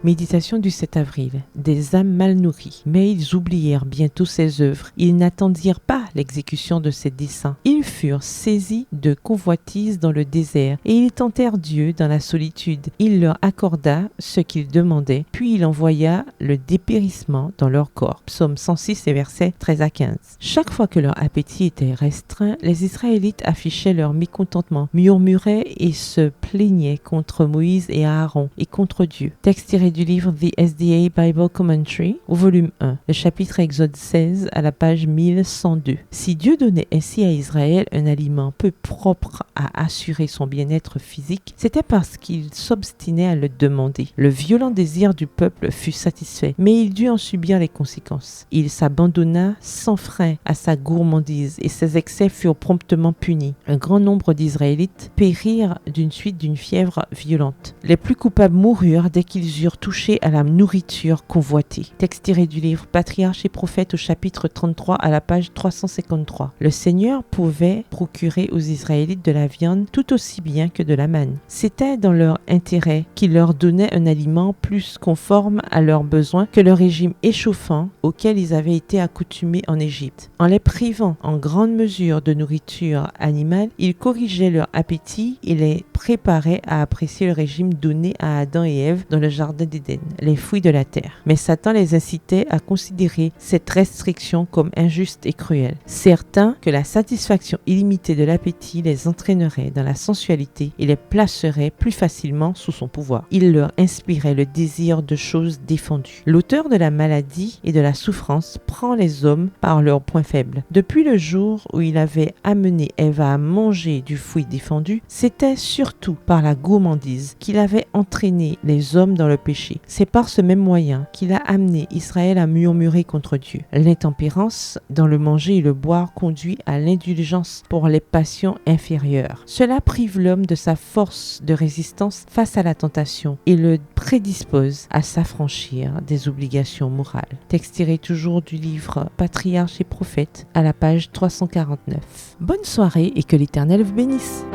Méditation du 7 avril. Des âmes mal nourries. Mais ils oublièrent bientôt ses œuvres. Ils n'attendirent pas l'exécution de ses desseins. Ils furent saisis de convoitise dans le désert et ils tentèrent Dieu dans la solitude. Il leur accorda ce qu'ils demandaient, puis il envoya le dépérissement dans leur corps. Psaume 106 et versets 13 à 15. Chaque fois que leur appétit était restreint, les Israélites affichaient leur mécontentement, murmuraient et se plaignaient contre Moïse et Aaron et contre Dieu. Texte tiré du livre The SDA Bible Commentary au volume 1, le chapitre Exode 16 à la page 1102. Si Dieu donnait ainsi à Israël un aliment peu propre à assurer son bien-être physique, c'était parce qu'il s'obstinait à le demander. Le violent désir du peuple fut satisfait, mais il dut en subir les conséquences. Il s'abandonna sans frein à sa gourmandise et ses excès furent promptement punis. Un grand nombre d'Israélites périrent d'une suite d'une fièvre violente. Les plus coupables moururent dès qu'ils eurent touché à la nourriture convoitée. Texte tiré du livre Patriarches et Prophètes au chapitre 33 à la page 353. Le Seigneur pouvait procurer aux Israélites de la viande tout aussi bien que de la manne. C'était dans leur intérêt qu'il leur donnait un aliment plus conforme à leurs besoins que le régime échauffant auquel ils avaient été accoutumés en Égypte. En les privant en grande mesure de nourriture animale, il corrigeait leur appétit et les préparait à apprécier le régime donné à Adam et Ève dans le jardin d'Éden, les fruits de la terre. Mais Satan les incitait à considérer cette restriction comme injuste et cruelle, certain que la satisfaction illimitée de l'appétit les entraînerait dans la sensualité et les placerait plus facilement sous son pouvoir. Il leur inspirait le désir de choses défendues. L'auteur de la maladie et de la souffrance prend les hommes par leurs points faibles. Depuis le jour où il avait amené Ève à manger du fruit défendu, c'était surtout par la gourmandise qu'il avait entraîné les hommes dans le péché. C'est par ce même moyen qu'il a amené Israël à murmurer contre Dieu. L'intempérance dans le manger et le boire conduit à l'indulgence pour les passions inférieures. Cela prive l'homme de sa force de résistance face à la tentation et le prédispose à s'affranchir des obligations morales. Texte tiré toujours du livre Patriarches et Prophètes à la page 349. Bonne soirée et que l'Éternel vous bénisse.